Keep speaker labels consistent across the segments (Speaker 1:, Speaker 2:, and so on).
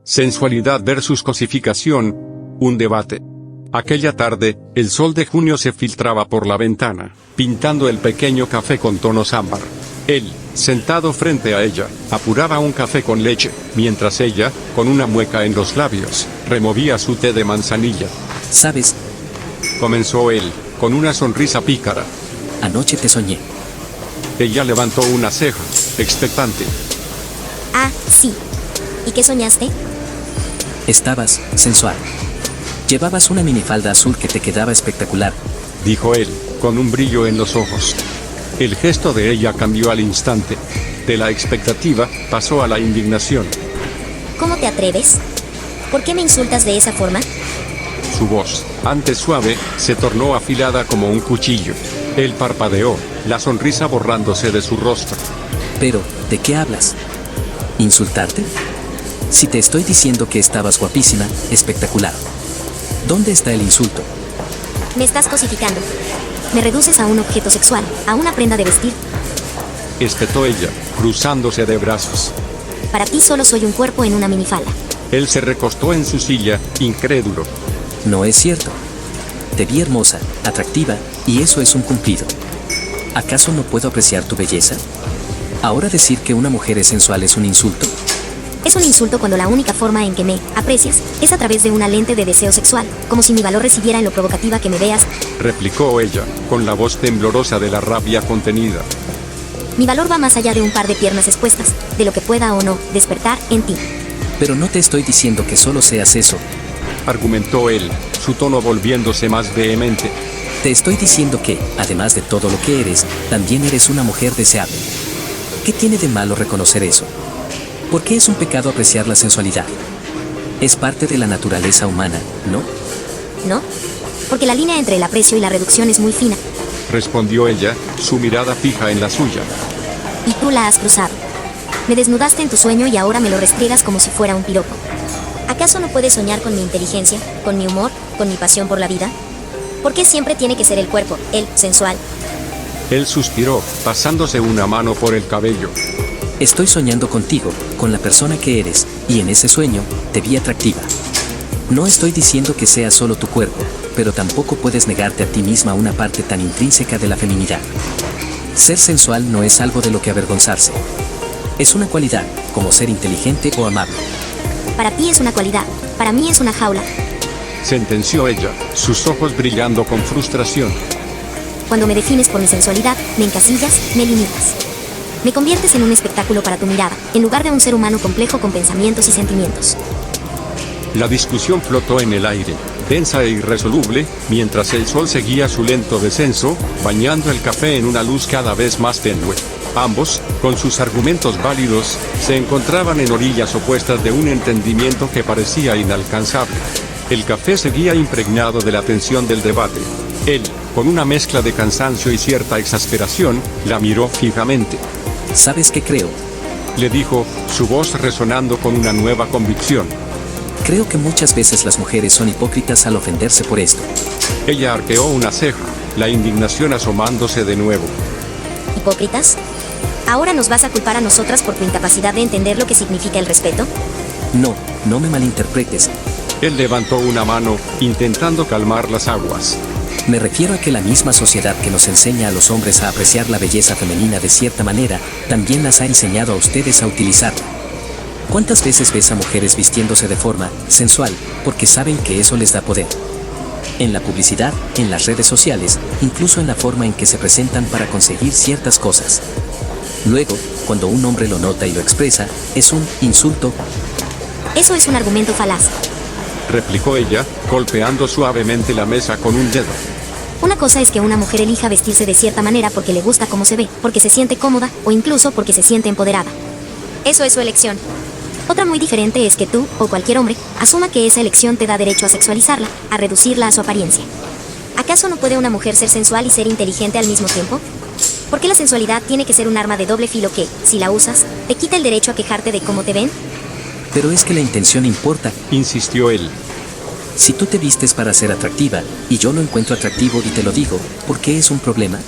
Speaker 1: Sensualidad versus cosificación. Un debate. Aquella tarde, el sol de junio se filtraba por la ventana, pintando el pequeño café con tonos ámbar. Él, sentado frente a ella, apuraba un café con leche, mientras ella, con una mueca en los labios, removía su té de manzanilla.
Speaker 2: ¿Sabes?
Speaker 1: Comenzó él, con una sonrisa pícara.
Speaker 2: Anoche te soñé.
Speaker 1: Ella levantó una ceja, expectante.
Speaker 3: Ah, sí. ¿Y qué soñaste?
Speaker 2: Estabas sensual. Llevabas una minifalda azul que te quedaba espectacular,
Speaker 1: Dijo él, con un brillo en los ojos. El gesto de ella cambió al instante. De la expectativa, pasó a la indignación.
Speaker 3: ¿Cómo te atreves? ¿Por qué me insultas de esa forma?
Speaker 1: Su voz, antes suave, se tornó afilada como un cuchillo. Él parpadeó, la sonrisa borrándose de su rostro.
Speaker 2: Pero, ¿de qué hablas? ¿Insultarte? Si te estoy diciendo que estabas guapísima, espectacular. ¿Dónde está el insulto?
Speaker 3: Me estás cosificando. Me reduces a un objeto sexual, a una prenda de vestir.
Speaker 1: Espetó ella, cruzándose de brazos.
Speaker 3: Para ti solo soy un cuerpo en una minifalda.
Speaker 1: Él se recostó en su silla, incrédulo.
Speaker 2: No es cierto. Te vi hermosa, atractiva, y eso es un cumplido. ¿Acaso no puedo apreciar tu belleza? ¿Ahora decir que una mujer es sensual es un insulto?
Speaker 3: Es un insulto cuando la única forma en que me aprecias es a través de una lente de deseo sexual, como si mi valor residiera en lo provocativa que me veas.
Speaker 1: Replicó ella, con la voz temblorosa de la rabia contenida.
Speaker 3: Mi valor va más allá de un par de piernas expuestas, de lo que pueda o no despertar en ti.
Speaker 2: Pero no te estoy diciendo que solo seas eso.
Speaker 1: Argumentó él, su tono volviéndose más vehemente.
Speaker 2: Te estoy diciendo que, además de todo lo que eres, también eres una mujer deseable. ¿Qué tiene de malo reconocer eso? ¿Por qué es un pecado apreciar la sensualidad? Es parte de la naturaleza humana, ¿no?
Speaker 3: ¿No? Porque la línea entre el aprecio y la reducción es muy fina,
Speaker 1: Respondió ella, su mirada fija en la suya.
Speaker 3: y tú la has cruzado. Me desnudaste en tu sueño y ahora me lo restriegas como si fuera un piropo. ¿Acaso no puedes soñar con mi inteligencia, con mi humor, con mi pasión por la vida? ¿Por qué siempre tiene que ser el cuerpo, el sensual?
Speaker 1: Él suspiró, pasándose una mano por el cabello.
Speaker 2: Estoy soñando contigo, con la persona que eres, y en ese sueño, te vi atractiva. No estoy diciendo que sea solo tu cuerpo, pero tampoco puedes negarte a ti misma una parte tan intrínseca de la feminidad. Ser sensual no es algo de lo que avergonzarse. Es una cualidad, como ser inteligente o amable.
Speaker 3: Para ti es una cualidad, para mí es una jaula.
Speaker 1: Sentenció ella, sus ojos brillando con frustración.
Speaker 3: Cuando me defines por mi sensualidad, me encasillas, me limitas. Me conviertes en un espectáculo para tu mirada, en lugar de un ser humano complejo con pensamientos y sentimientos.
Speaker 1: La discusión flotó en el aire, densa e irresoluble, mientras el sol seguía su lento descenso, bañando el café en una luz cada vez más tenue. Ambos, con sus argumentos válidos, se encontraban en orillas opuestas de un entendimiento que parecía inalcanzable. El café seguía impregnado de la tensión del debate. Él, con una mezcla de cansancio y cierta exasperación, la miró fijamente.
Speaker 2: ¿Sabes qué creo?
Speaker 1: Le dijo, su voz resonando con una nueva convicción.
Speaker 2: Creo que muchas veces las mujeres son hipócritas al ofenderse por esto.
Speaker 1: Ella arqueó una ceja, la indignación asomándose de nuevo.
Speaker 3: ¿Hipócritas? ¿Ahora nos vas a culpar a nosotras por tu incapacidad de entender lo que significa el respeto?
Speaker 2: No, no me malinterpretes.
Speaker 1: Él levantó una mano, intentando calmar las aguas.
Speaker 2: Me refiero a que la misma sociedad que nos enseña a los hombres a apreciar la belleza femenina de cierta manera, también las ha enseñado a ustedes a utilizarla. ¿Cuántas veces ves a mujeres vistiéndose de forma sensual porque saben que eso les da poder? En la publicidad, en las redes sociales, incluso en la forma en que se presentan para conseguir ciertas cosas. Luego, cuando un hombre lo nota y lo expresa, es un insulto.
Speaker 3: Eso es un argumento falaz.
Speaker 1: Replicó ella, golpeando suavemente la mesa con un dedo.
Speaker 3: Una cosa es que una mujer elija vestirse de cierta manera porque le gusta cómo se ve, porque se siente cómoda o incluso porque se siente empoderada. Eso es su elección. Otra muy diferente es que tú, o cualquier hombre, asuma que esa elección te da derecho a sexualizarla, a reducirla a su apariencia. ¿Acaso no puede una mujer ser sensual y ser inteligente al mismo tiempo? ¿Por qué la sensualidad tiene que ser un arma de doble filo que, si la usas, te quita el derecho a quejarte de cómo te ven?
Speaker 2: Pero es que la intención importa.
Speaker 1: Insistió él.
Speaker 2: Si tú te vistes para ser atractiva, y yo lo encuentro atractivo y te lo digo, ¿por qué es un problema?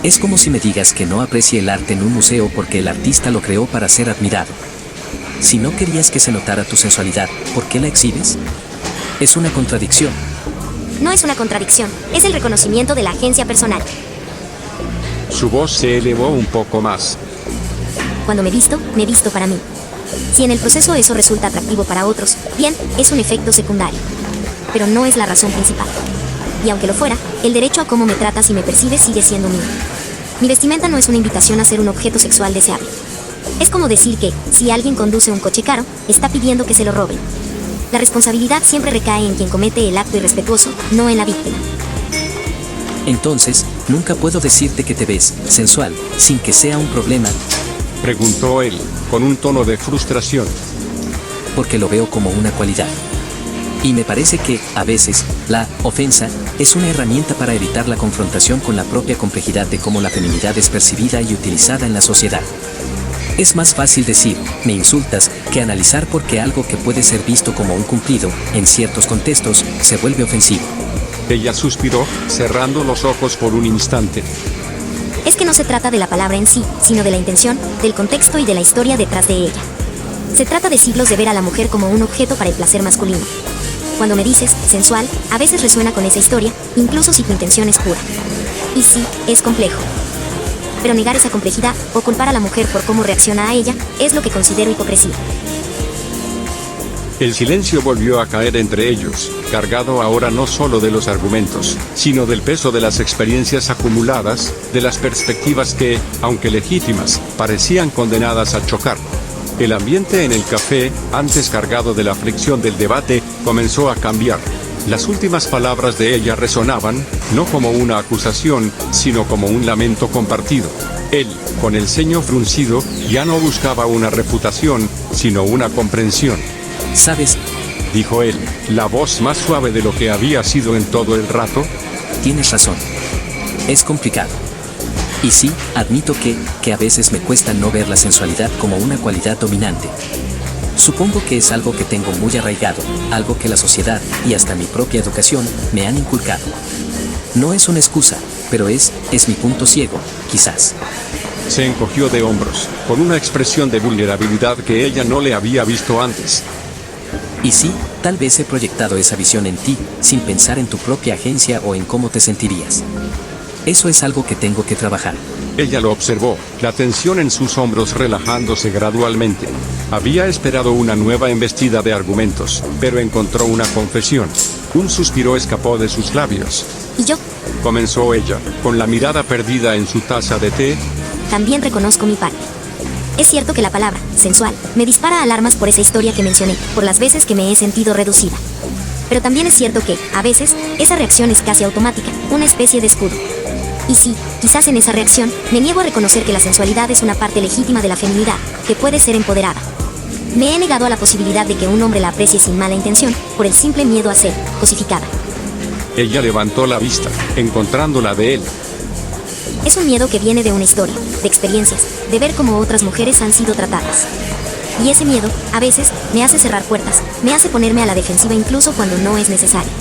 Speaker 2: Es como si me digas que no aprecie el arte en un museo porque el artista lo creó para ser admirado. Si no querías que se notara tu sensualidad, ¿por qué la exhibes? Es una contradicción.
Speaker 3: No es una contradicción, es el reconocimiento de la agencia personal.
Speaker 1: Su voz se elevó un poco más.
Speaker 3: Cuando me visto para mí. Si en el proceso eso resulta atractivo para otros, bien, es un efecto secundario. Pero no es la razón principal. Y aunque lo fuera, el derecho a cómo me tratas y me percibes sigue siendo mío. Mi vestimenta no es una invitación a ser un objeto sexual deseable. Es como decir que, si alguien conduce un coche caro, está pidiendo que se lo roben. La responsabilidad siempre recae en quien comete el acto irrespetuoso, no en la víctima.
Speaker 2: Entonces, nunca puedo decirte que te ves sensual, sin que sea un problema,
Speaker 1: Preguntó él, con un tono de frustración.
Speaker 2: porque lo veo como una cualidad. Y me parece que, a veces, la ofensa es una herramienta para evitar la confrontación con la propia complejidad de cómo la feminidad es percibida y utilizada en la sociedad. Es más fácil decir, me insultas, que analizar por qué algo que puede ser visto como un cumplido, en ciertos contextos, se vuelve ofensivo.
Speaker 1: Ella suspiró, cerrando los ojos por un instante.
Speaker 3: Es que no se trata de la palabra en sí, sino de la intención, del contexto y de la historia detrás de ella. Se trata de siglos de ver a la mujer como un objeto para el placer masculino. Cuando me dices sensual, a veces resuena con esa historia, incluso si tu intención es pura. Y sí, es complejo. Pero negar esa complejidad, o culpar a la mujer por cómo reacciona a ella, es lo que considero hipocresía.
Speaker 1: El silencio volvió a caer entre ellos, cargado ahora no solo de los argumentos, sino del peso de las experiencias acumuladas, de las perspectivas que, aunque legítimas, parecían condenadas a chocar. El ambiente en el café, antes cargado de la fricción del debate, comenzó a cambiar. Las últimas palabras de ella resonaban, no como una acusación, sino como un lamento compartido. Él, con el ceño fruncido, ya no buscaba una refutación, sino una comprensión.
Speaker 2: ¿Sabes?
Speaker 1: Dijo él, la voz más suave de lo que había sido en todo el rato.
Speaker 2: Tienes razón. Es complicado. Y sí, admito que a veces me cuesta no ver la sensualidad como una cualidad dominante. Supongo que es algo que tengo muy arraigado, algo que la sociedad, y hasta mi propia educación, me han inculcado. No es una excusa, pero es mi punto ciego, quizás.
Speaker 1: Se encogió de hombros, con una expresión de vulnerabilidad que ella no le había visto antes.
Speaker 2: Y sí, tal vez he proyectado esa visión en ti, sin pensar en tu propia agencia o en cómo te sentirías. Eso es algo que tengo que trabajar.
Speaker 1: Ella lo observó, la tensión en sus hombros relajándose gradualmente. Había esperado una nueva embestida de argumentos, pero encontró una confesión. Un suspiro escapó de sus labios.
Speaker 3: Y yo,
Speaker 1: Comenzó ella, con la mirada perdida en su taza de té.
Speaker 3: también reconozco mi parte. Es cierto que la palabra, sensual, me dispara alarmas por esa historia que mencioné, por las veces que me he sentido reducida. Pero también es cierto que, a veces, esa reacción es casi automática, una especie de escudo. Y sí, quizás en esa reacción, me niego a reconocer que la sensualidad es una parte legítima de la feminidad, que puede ser empoderada. Me he negado a la posibilidad de que un hombre la aprecie sin mala intención, por el simple miedo a ser cosificada.
Speaker 1: Ella levantó la vista, encontrándola de él.
Speaker 3: Es un miedo que viene de una historia, de experiencias, de ver cómo otras mujeres han sido tratadas. Y ese miedo, a veces, me hace cerrar puertas, me hace ponerme a la defensiva incluso cuando no es necesario.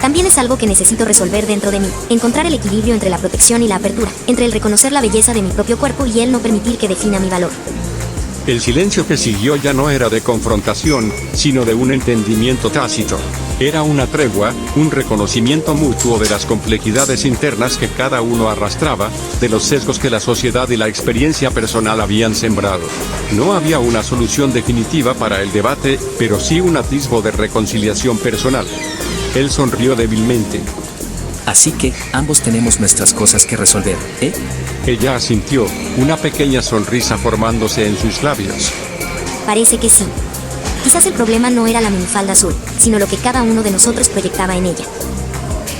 Speaker 3: También es algo que necesito resolver dentro de mí, encontrar el equilibrio entre la protección y la apertura, entre el reconocer la belleza de mi propio cuerpo y el no permitir que defina mi valor.
Speaker 1: El silencio que siguió ya no era de confrontación, sino de un entendimiento tácito. Era una tregua, un reconocimiento mutuo de las complejidades internas que cada uno arrastraba, de los sesgos que la sociedad y la experiencia personal habían sembrado. No había una solución definitiva para el debate, pero sí un atisbo de reconciliación personal. Él sonrió débilmente.
Speaker 2: Así que, ambos tenemos nuestras cosas que resolver, ¿eh?
Speaker 1: Ella asintió, una pequeña sonrisa formándose en sus labios.
Speaker 3: Parece que sí. Quizás el problema no era la minifalda azul, sino lo que cada uno de nosotros proyectaba en ella.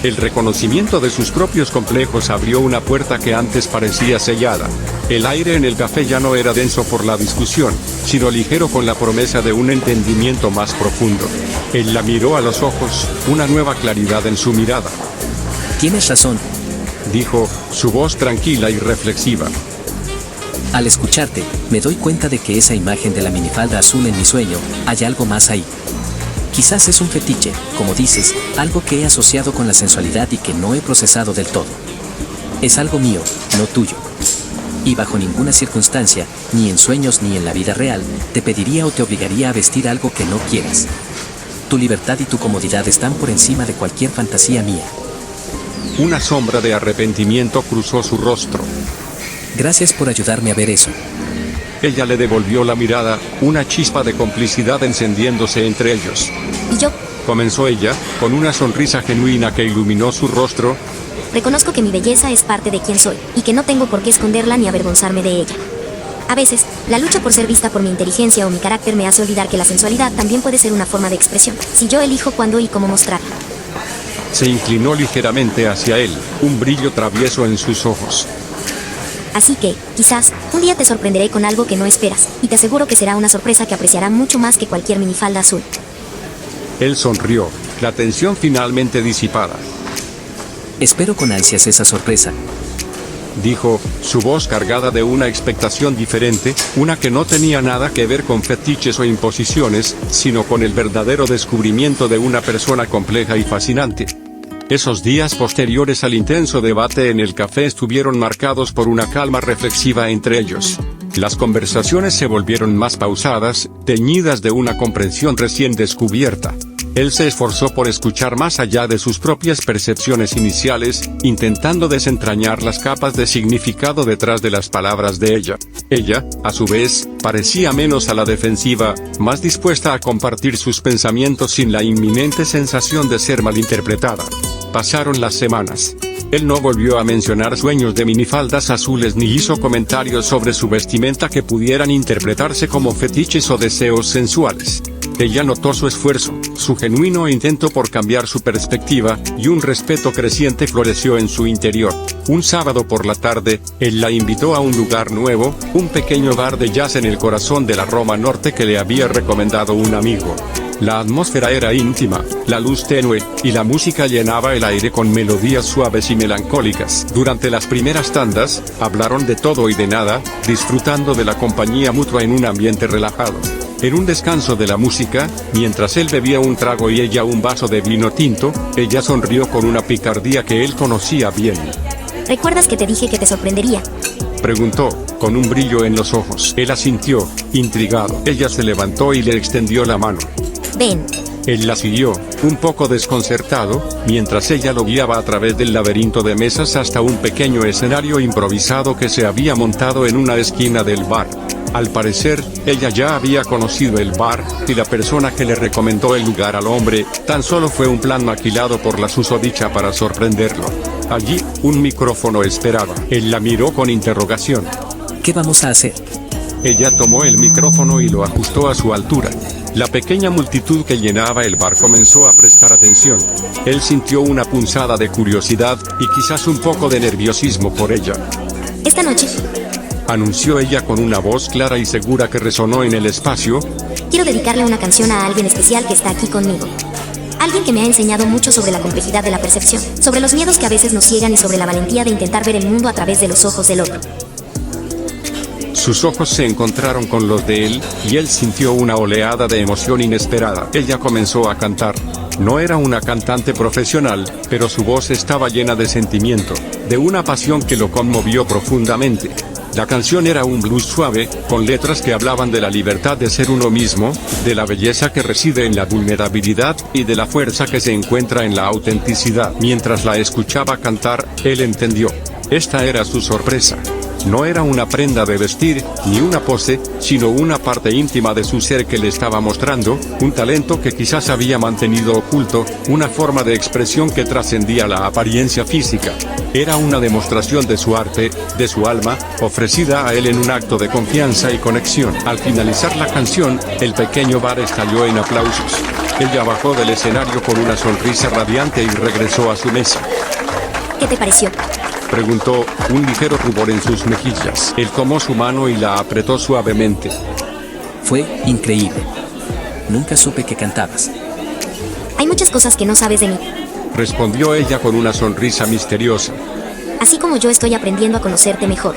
Speaker 1: El reconocimiento de sus propios complejos abrió una puerta que antes parecía sellada. El aire en el café ya no era denso por la discusión, sino ligero con la promesa de un entendimiento más profundo. Él la miró a los ojos, una nueva claridad en su mirada.
Speaker 2: Tienes razón.
Speaker 1: Dijo, su voz tranquila y reflexiva.
Speaker 2: Al escucharte, me doy cuenta de que esa imagen de la minifalda azul en mi sueño, hay algo más ahí. Quizás es un fetiche, como dices, algo que he asociado con la sensualidad y que no he procesado del todo. Es algo mío, no tuyo. Y bajo ninguna circunstancia, ni en sueños ni en la vida real, te pediría o te obligaría a vestir algo que no quieras. Tu libertad y tu comodidad están por encima de cualquier fantasía mía.
Speaker 1: Una sombra de arrepentimiento cruzó su rostro.
Speaker 2: Gracias por ayudarme a ver eso.
Speaker 1: Ella le devolvió la mirada, una chispa de complicidad encendiéndose entre ellos.
Speaker 3: Y yo,
Speaker 1: Comenzó ella, con una sonrisa genuina que iluminó su rostro.
Speaker 3: reconozco que mi belleza es parte de quien soy, y que no tengo por qué esconderla ni avergonzarme de ella. A veces, la lucha por ser vista por mi inteligencia o mi carácter me hace olvidar que la sensualidad también puede ser una forma de expresión, si yo elijo cuándo y cómo mostrarla.
Speaker 1: Se inclinó ligeramente hacia él, un brillo travieso en sus ojos.
Speaker 3: Así que, quizás, un día te sorprenderé con algo que no esperas, y te aseguro que será una sorpresa que apreciará mucho más que cualquier minifalda azul.
Speaker 1: Él sonrió, la tensión finalmente disipada.
Speaker 2: Espero con ansias esa sorpresa.
Speaker 1: Dijo, su voz cargada de una expectación diferente, una que no tenía nada que ver con fetiches o imposiciones, sino con el verdadero descubrimiento de una persona compleja y fascinante. Esos días posteriores al intenso debate en el café estuvieron marcados por una calma reflexiva entre ellos. Las conversaciones se volvieron más pausadas, teñidas de una comprensión recién descubierta. Él se esforzó por escuchar más allá de sus propias percepciones iniciales, intentando desentrañar las capas de significado detrás de las palabras de ella. Ella, a su vez, parecía menos a la defensiva, más dispuesta a compartir sus pensamientos sin la inminente sensación de ser malinterpretada. Pasaron las semanas. Él no volvió a mencionar sueños de minifaldas azules ni hizo comentarios sobre su vestimenta que pudieran interpretarse como fetiches o deseos sensuales. Ella notó su esfuerzo, su genuino intento por cambiar su perspectiva, y un respeto creciente floreció en su interior. Un sábado por la tarde, él la invitó a un lugar nuevo, un pequeño bar de jazz en el corazón de la Roma Norte que le había recomendado un amigo. La atmósfera era íntima, la luz tenue, y la música llenaba el aire con melodías suaves y melancólicas. Durante las primeras tandas, hablaron de todo y de nada, disfrutando de la compañía mutua en un ambiente relajado. En un descanso de la música, mientras él bebía un trago y ella un vaso de vino tinto, ella sonrió con una picardía que él conocía bien.
Speaker 3: ¿Recuerdas que te dije que te sorprendería?
Speaker 1: Preguntó, con un brillo en los ojos. Él asintió, intrigado. Ella se levantó y le extendió la mano.
Speaker 3: Ven.
Speaker 1: Él la siguió, un poco desconcertado, mientras ella lo guiaba a través del laberinto de mesas hasta un pequeño escenario improvisado que se había montado en una esquina del bar. Al parecer, ella ya había conocido el bar, y la persona que le recomendó el lugar al hombre, tan solo fue un plan maquilado por la susodicha para sorprenderlo. Allí, un micrófono esperaba. Él la miró con interrogación.
Speaker 2: ¿Qué vamos a hacer?
Speaker 1: Ella tomó el micrófono y lo ajustó a su altura. La pequeña multitud que llenaba el bar comenzó a prestar atención. Él sintió una punzada de curiosidad, y quizás un poco de nerviosismo por ella.
Speaker 3: Esta noche,
Speaker 1: Anunció ella con una voz clara y segura que resonó en el espacio.
Speaker 3: quiero dedicarle una canción a alguien especial que está aquí conmigo. Alguien que me ha enseñado mucho sobre la complejidad de la percepción, sobre los miedos que a veces nos ciegan y sobre la valentía de intentar ver el mundo a través de los ojos del otro.
Speaker 1: Sus ojos se encontraron con los de él, y él sintió una oleada de emoción inesperada. Ella comenzó a cantar. No era una cantante profesional, pero su voz estaba llena de sentimiento, de una pasión que lo conmovió profundamente. La canción era un blues suave, con letras que hablaban de la libertad de ser uno mismo, de la belleza que reside en la vulnerabilidad, y de la fuerza que se encuentra en la autenticidad. Mientras la escuchaba cantar, él entendió. Esta era su sorpresa. No era una prenda de vestir, ni una pose, sino una parte íntima de su ser que le estaba mostrando, un talento que quizás había mantenido oculto, una forma de expresión que trascendía la apariencia física. Era una demostración de su arte, de su alma, ofrecida a él en un acto de confianza y conexión. Al finalizar la canción, el pequeño bar estalló en aplausos. Ella bajó del escenario con una sonrisa radiante y regresó a su mesa.
Speaker 3: ¿Qué te pareció?
Speaker 1: Preguntó, un ligero rubor en sus mejillas. Él tomó su mano y la apretó suavemente.
Speaker 2: Fue increíble. Nunca supe que cantabas.
Speaker 3: Hay muchas cosas que no sabes de mí.
Speaker 1: Respondió ella con una sonrisa misteriosa.
Speaker 3: Así como yo estoy aprendiendo a conocerte mejor.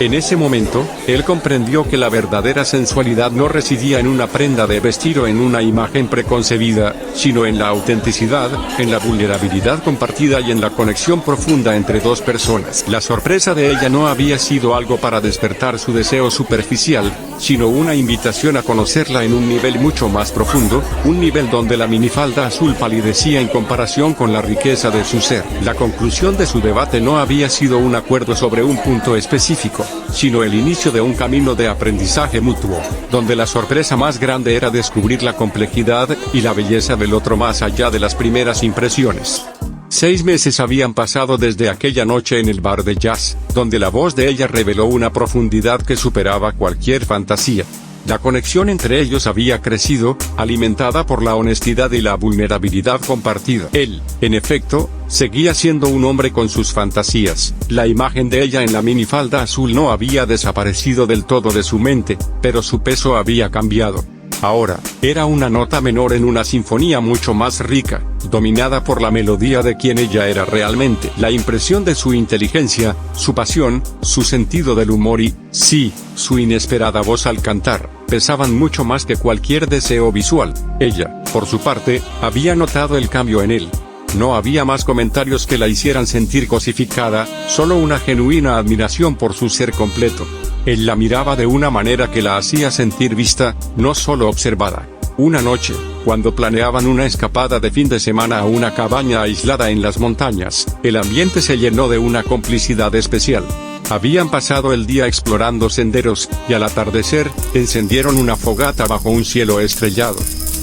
Speaker 1: En ese momento, él comprendió que la verdadera sensualidad no residía en una prenda de vestir o en una imagen preconcebida, sino en la autenticidad, en la vulnerabilidad compartida y en la conexión profunda entre dos personas. La sorpresa de ella no había sido algo para despertar su deseo superficial, sino una invitación a conocerla en un nivel mucho más profundo, un nivel donde la minifalda azul palidecía en comparación con la riqueza de su ser. La conclusión de su debate no había sido un acuerdo sobre un punto específico, sino el inicio de un camino de aprendizaje mutuo, donde la sorpresa más grande era descubrir la complejidad y la belleza del otro más allá de las primeras impresiones. 6 meses habían pasado desde aquella noche en el bar de jazz, donde la voz de ella reveló una profundidad que superaba cualquier fantasía. La conexión entre ellos había crecido, alimentada por la honestidad y la vulnerabilidad compartida. Él, en efecto, seguía siendo un hombre con sus fantasías. La imagen de ella en la minifalda azul no había desaparecido del todo de su mente, pero su peso había cambiado. Ahora, era una nota menor en una sinfonía mucho más rica, dominada por la melodía de quien ella era realmente. La impresión de su inteligencia, su pasión, su sentido del humor y, sí, su inesperada voz al cantar, pesaban mucho más que cualquier deseo visual. Ella, por su parte, había notado el cambio en él. No había más comentarios que la hicieran sentir cosificada, solo una genuina admiración por su ser completo. Él la miraba de una manera que la hacía sentir vista, no solo observada. Una noche, cuando planeaban una escapada de fin de semana a una cabaña aislada en las montañas, el ambiente se llenó de una complicidad especial. Habían pasado el día explorando senderos, y al atardecer, encendieron una fogata bajo un cielo estrellado.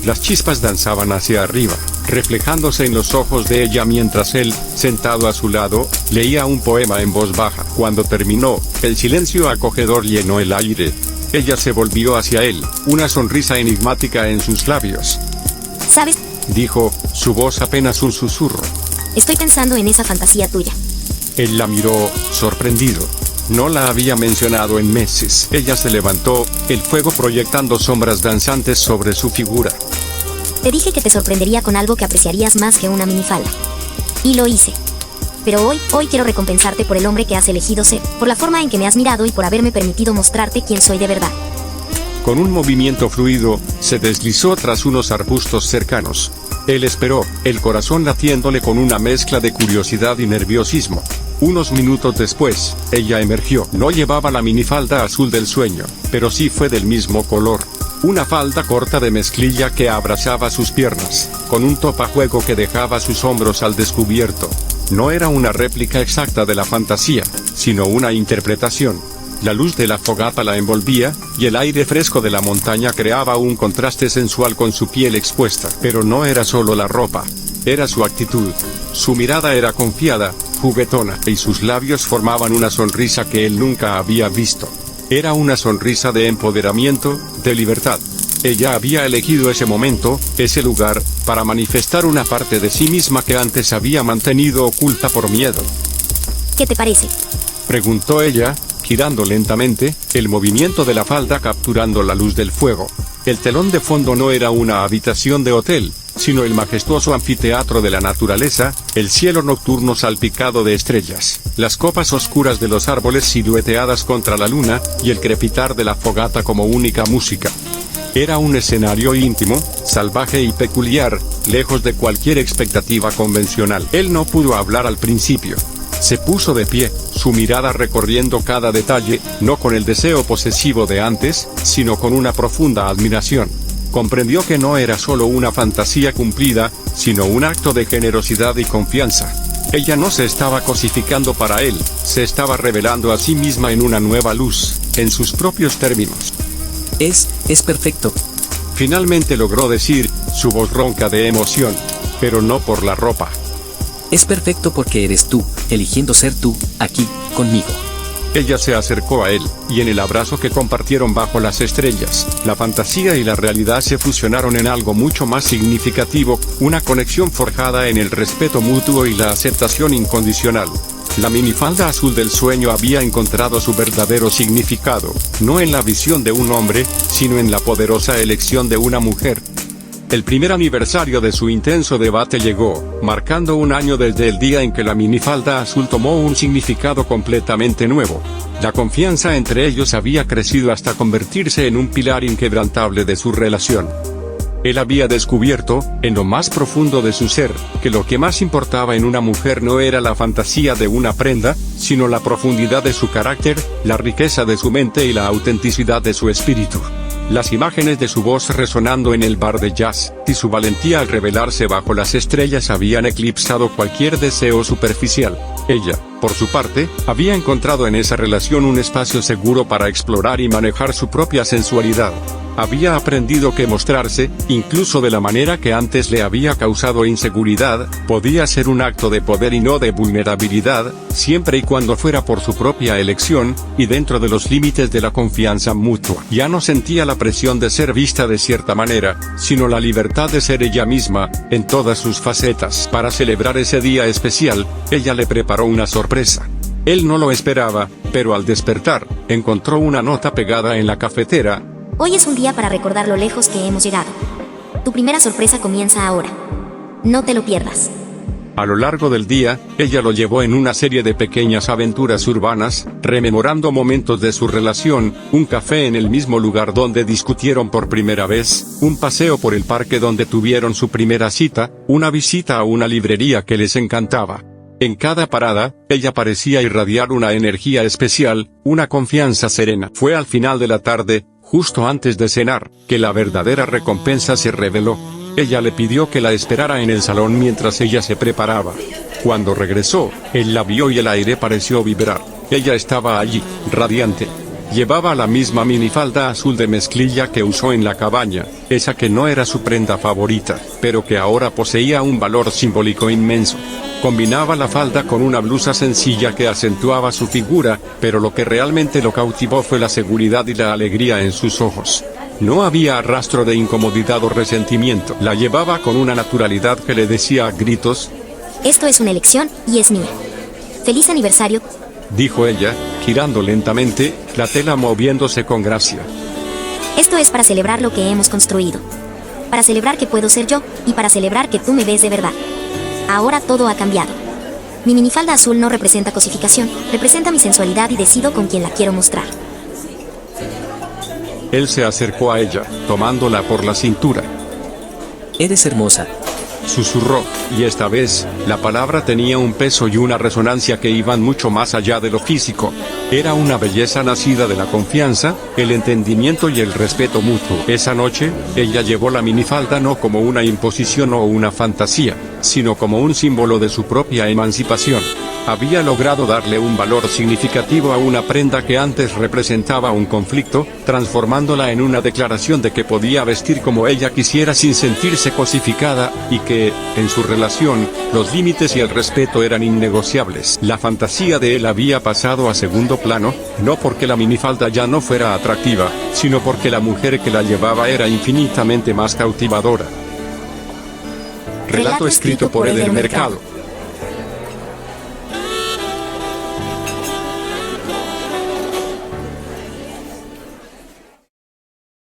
Speaker 1: Las chispas danzaban hacia arriba, reflejándose en los ojos de ella mientras él, sentado a su lado, leía un poema en voz baja. Cuando terminó, el silencio acogedor llenó el aire. Ella se volvió hacia él, una sonrisa enigmática en sus labios.
Speaker 3: ¿Sabes?
Speaker 1: Dijo, su voz apenas un susurro.
Speaker 3: Estoy pensando en esa fantasía tuya.
Speaker 1: Él la miró, sorprendido. No la había mencionado en meses. Ella se levantó, el fuego proyectando sombras danzantes sobre su figura.
Speaker 3: Te dije que te sorprendería con algo que apreciarías más que una minifalda. Y lo hice. Pero hoy quiero recompensarte por el hombre que has elegido ser, por la forma en que me has mirado y por haberme permitido mostrarte quién soy de verdad.
Speaker 1: Con un movimiento fluido, se deslizó tras unos arbustos cercanos. Él esperó, el corazón latiéndole con una mezcla de curiosidad y nerviosismo. Unos minutos después, ella emergió. No llevaba la minifalda azul del sueño, pero sí fue del mismo color. Una falda corta de mezclilla que abrazaba sus piernas, con un topajuego que dejaba sus hombros al descubierto. No era una réplica exacta de la fantasía, sino una interpretación. La luz de la fogata la envolvía, y el aire fresco de la montaña creaba un contraste sensual con su piel expuesta. Pero no era solo la ropa, era su actitud. Su mirada era confiada, juguetona, y sus labios formaban una sonrisa que él nunca había visto. Era una sonrisa de empoderamiento, de libertad. Ella había elegido ese momento, ese lugar, para manifestar una parte de sí misma que antes había mantenido oculta por miedo.
Speaker 3: ¿Qué te parece?
Speaker 1: Preguntó ella, girando lentamente, el movimiento de la falda capturando la luz del fuego. El telón de fondo no era una habitación de hotel, sino el majestuoso anfiteatro de la naturaleza, el cielo nocturno salpicado de estrellas, las copas oscuras de los árboles silueteadas contra la luna, y el crepitar de la fogata como única música. Era un escenario íntimo, salvaje y peculiar, lejos de cualquier expectativa convencional. Él no pudo hablar al principio. Se puso de pie, su mirada recorriendo cada detalle, no con el deseo posesivo de antes, sino con una profunda admiración. Comprendió que no era solo una fantasía cumplida, sino un acto de generosidad y confianza. Ella no se estaba cosificando para él, se estaba revelando a sí misma en una nueva luz, en sus propios términos.
Speaker 2: Es perfecto.
Speaker 1: Finalmente logró decir, su voz ronca de emoción, pero no por la ropa.
Speaker 2: Es perfecto porque eres tú, eligiendo ser tú, aquí, conmigo.
Speaker 1: Ella se acercó a él, y en el abrazo que compartieron bajo las estrellas, la fantasía y la realidad se fusionaron en algo mucho más significativo, una conexión forjada en el respeto mutuo y la aceptación incondicional. La minifalda azul del sueño había encontrado su verdadero significado, no en la visión de un hombre, sino en la poderosa elección de una mujer. El primer aniversario de su intenso debate llegó, marcando un año desde el día en que la minifalda azul tomó un significado completamente nuevo. La confianza entre ellos había crecido hasta convertirse en un pilar inquebrantable de su relación. Él había descubierto, en lo más profundo de su ser, que lo que más importaba en una mujer no era la fantasía de una prenda, sino la profundidad de su carácter, la riqueza de su mente y la autenticidad de su espíritu. Las imágenes de su voz resonando en el bar de jazz, y su valentía al revelarse bajo las estrellas habían eclipsado cualquier deseo superficial. Ella, por su parte, había encontrado en esa relación un espacio seguro para explorar y manejar su propia sensualidad. Había aprendido que mostrarse, incluso de la manera que antes le había causado inseguridad, podía ser un acto de poder y no de vulnerabilidad, siempre y cuando fuera por su propia elección, y dentro de los límites de la confianza mutua. Ya no sentía la presión de ser vista de cierta manera, sino la libertad de ser ella misma, en todas sus facetas. Para celebrar ese día especial, ella le preparó una sorpresa. Él no lo esperaba, pero al despertar, encontró una nota pegada en la cafetera.
Speaker 3: Hoy es un día para recordar lo lejos que hemos llegado. Tu primera sorpresa comienza ahora. No te lo pierdas.
Speaker 1: A lo largo del día, ella lo llevó en una serie de pequeñas aventuras urbanas, rememorando momentos de su relación, un café en el mismo lugar donde discutieron por primera vez, un paseo por el parque donde tuvieron su primera cita, una visita a una librería que les encantaba. En cada parada, ella parecía irradiar una energía especial, una confianza serena. Fue al final de la tarde, justo antes de cenar, que la verdadera recompensa se reveló. Ella le pidió que la esperara en el salón mientras ella se preparaba. Cuando regresó, él la vio y el aire pareció vibrar. Ella estaba allí, radiante. Llevaba la misma minifalda azul de mezclilla que usó en la cabaña, esa que no era su prenda favorita, pero que ahora poseía un valor simbólico inmenso. Combinaba la falda con una blusa sencilla que acentuaba su figura, pero lo que realmente lo cautivó fue la seguridad y la alegría en sus ojos. No había rastro de incomodidad o resentimiento. La llevaba con una naturalidad que le decía a gritos:
Speaker 3: Esto es una elección, y es mía. ¡Feliz aniversario!
Speaker 1: Dijo ella, girando lentamente, la tela moviéndose con gracia.
Speaker 3: Esto es para celebrar lo que hemos construido. Para celebrar que puedo ser yo, y para celebrar que tú me ves de verdad. Ahora todo ha cambiado. Mi minifalda azul no representa cosificación, representa mi sensualidad y decido con quién la quiero mostrar.
Speaker 1: Él se acercó a ella, tomándola por la cintura.
Speaker 2: Eres hermosa.
Speaker 1: Susurró, y esta vez, la palabra tenía un peso y una resonancia que iban mucho más allá de lo físico. Era una belleza nacida de la confianza, el entendimiento y el respeto mutuo. Esa noche, ella llevó la minifalda no como una imposición o una fantasía, sino como un símbolo de su propia emancipación. Había logrado darle un valor significativo a una prenda que antes representaba un conflicto, transformándola en una declaración de que podía vestir como ella quisiera sin sentirse cosificada, y que, en su relación, los límites y el respeto eran innegociables. La fantasía de él había pasado a segundo plano, no porque la minifalda ya no fuera atractiva, sino porque la mujer que la llevaba era infinitamente más cautivadora. Relato escrito por Eder Mercado.